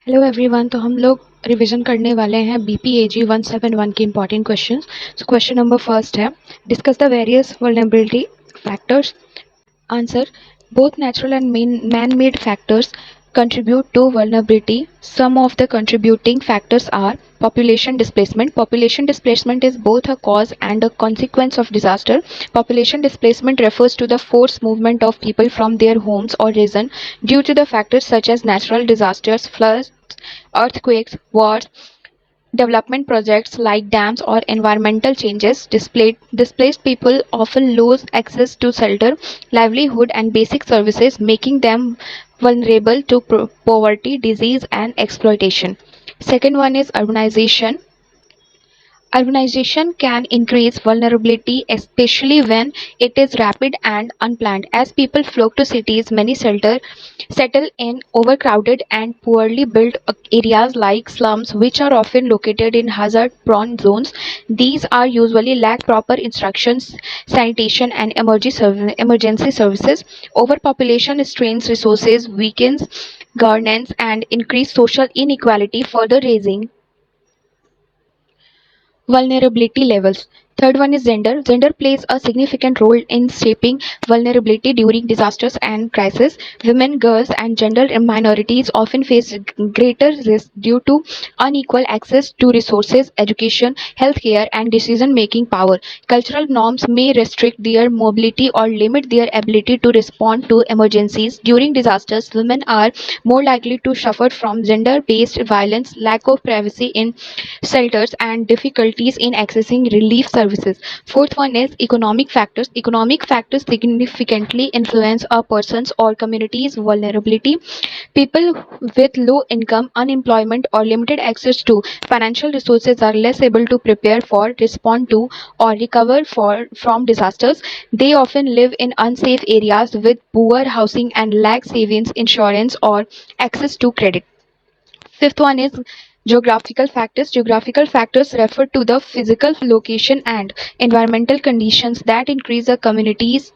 Hello everyone. तो हम लोग रिवीजन करने वाले हैं BPAG 171 के important questions. So question number first है, discuss the various vulnerability factors. Answer, both natural and man-made factors contribute to vulnerability. Some of the contributing factors are population displacement. Population displacement is both a cause and a consequence of disaster. Population displacement refers to the forced movement of people from their homes or region due to the factors such as natural disasters, floods, earthquakes, wars, development projects like dams or environmental changes. Displaced people often lose access to shelter, livelihood, and basic services, making them vulnerable to poverty, disease, and exploitation. Second one is urbanization. Urbanization can increase vulnerability, especially when it is rapid and unplanned. As people flock to cities, many settle in overcrowded and poorly built areas like slums, which are often located in hazard-prone zones. These are usually lack proper instructions, sanitation, and emergency services. Overpopulation strains resources, weakens governance, and increase social inequality, further raising vulnerability levels. Third one is gender. Gender plays a significant role in shaping vulnerability during disasters and crises. Women, girls, and gender minorities often face greater risk due to unequal access to resources, education, healthcare, and decision-making power. Cultural norms may restrict their mobility or limit their ability to respond to emergencies. During disasters, women are more likely to suffer from gender-based violence, lack of privacy in shelters, and difficulties in accessing relief services. Fourth one is economic factors. Economic factors significantly influence a person's or community's vulnerability. People with low income, unemployment, or limited access to financial resources are less able to prepare for, respond to, or recover from disasters. They often live in unsafe areas with poor housing and lack savings, insurance, or access to credit. Fifth one is geographical factors. Geographical factors refer to the physical location and environmental conditions that increase a community's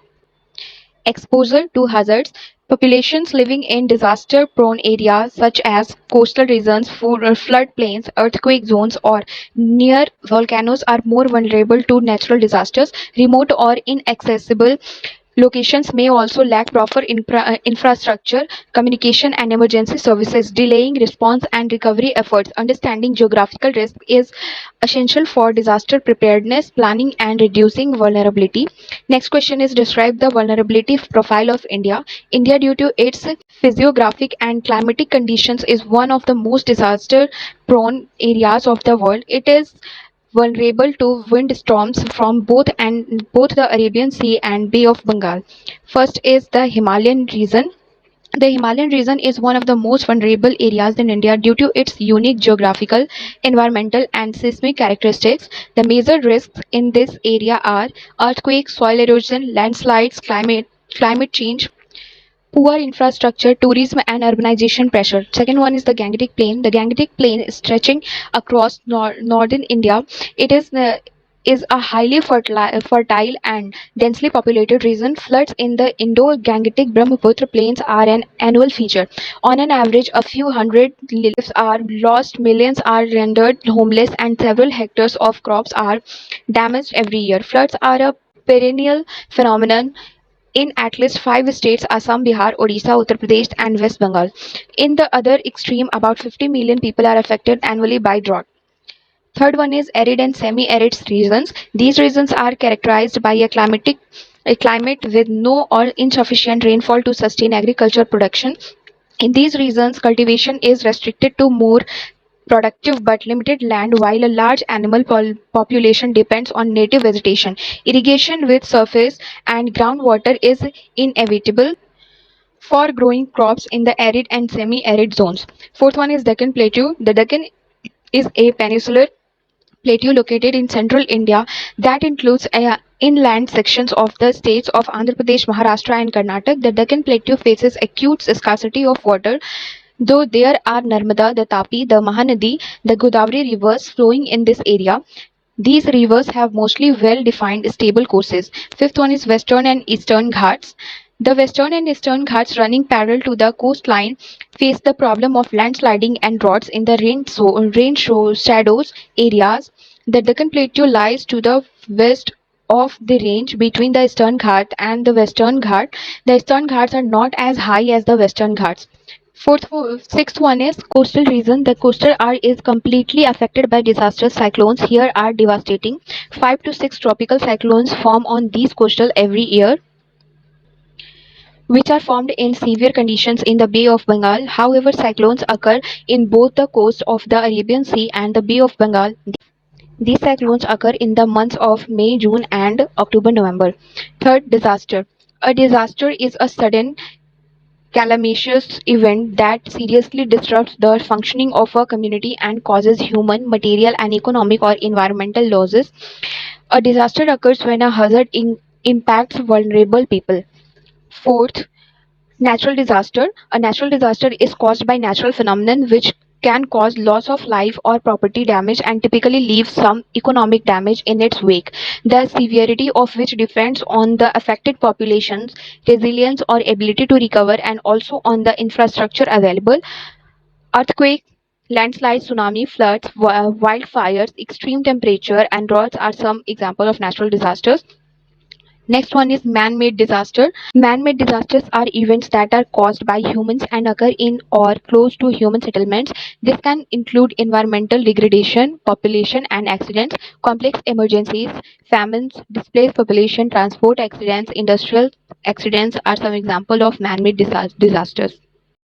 exposure to hazards. Populations living in disaster-prone areas such as coastal regions, floodplains, earthquake zones, or near volcanoes are more vulnerable to natural disasters. Remote or inaccessible locations may also lack proper infrastructure, communication, and emergency services, delaying response and recovery efforts. Understanding geographical risk is essential for disaster preparedness, planning, and reducing vulnerability. Next question is, describe the vulnerability profile of India. India, due to its physiographic and climatic conditions, is one of the most disaster prone areas of the world. It is vulnerable to windstorms from both the Arabian Sea and Bay of Bengal. First is the Himalayan region. The Himalayan region is one of the most vulnerable areas in India due to its unique geographical, environmental, and seismic characteristics. The major risks in this area are earthquakes, soil erosion, landslides, climate change, poor infrastructure, tourism, and urbanization pressure. Second one is the Gangetic Plain. The Gangetic Plain is stretching across northern India. It is a highly fertile and densely populated region. Floods in the Indo-Gangetic Brahmaputra plains are an annual feature. On an average, a few hundred lives are lost, millions are rendered homeless, and several hectares of crops are damaged every year. Floods are a perennial phenomenon in at least five states: Assam, Bihar, Odisha, Uttar Pradesh, and West Bengal. In the other extreme, about 50 million people are affected annually by drought. Third one is arid and semi-arid regions. These regions are characterized by a climate with no or insufficient rainfall to sustain agricultural production. In these regions, cultivation is restricted to more productive but limited land, while a large animal population depends on native vegetation. Irrigation with surface and groundwater is inevitable for growing crops in the arid and semi-arid zones. Fourth one is Deccan Plateau. The Deccan is a peninsular plateau located in central India that includes inland sections of the states of Andhra Pradesh, Maharashtra, and Karnataka. The Deccan Plateau faces acute scarcity of water, though there are Narmada, the Tapi, the Mahanadi, the Godavari rivers flowing in this area. These rivers have mostly well-defined stable courses. Fifth one is Western and Eastern Ghats. The western and eastern Ghats running parallel to the coastline face the problem of landsliding and droughts in the shadows areas. The Deccan Plateau lies to the west of the range between the Eastern Ghat and the Western Ghat. The Eastern Ghats are not as high as the Western Ghats. Sixth one is coastal region. The coastal area is completely affected by disastrous cyclones. Here are devastating. 5 to 6 tropical cyclones form on these coastal every year, which are formed in severe conditions in the Bay of Bengal. However, cyclones occur in both the coast of the Arabian Sea and the Bay of Bengal. These cyclones occur in the months of May, June, and October, November. Third, disaster. A disaster is a sudden calamitous event that seriously disrupts the functioning of a community and causes human, material, and economic or environmental losses. A disaster occurs when a hazard impacts vulnerable people. Fourth, natural disaster. A natural disaster is caused by natural phenomenon which can cause loss of life or property damage and typically leave some economic damage in its wake, the severity of which depends on the affected population's resilience or ability to recover and also on the infrastructure available. Earthquakes, landslides, tsunami, floods, wildfires, extreme temperature, and droughts are some examples of natural disasters. Next one is man-made disaster. Man-made disasters are events that are caused by humans and occur in or close to human settlements. This can include environmental degradation, population and accidents, complex emergencies, famines, displaced population, transport accidents, industrial accidents are some examples of man-made disasters.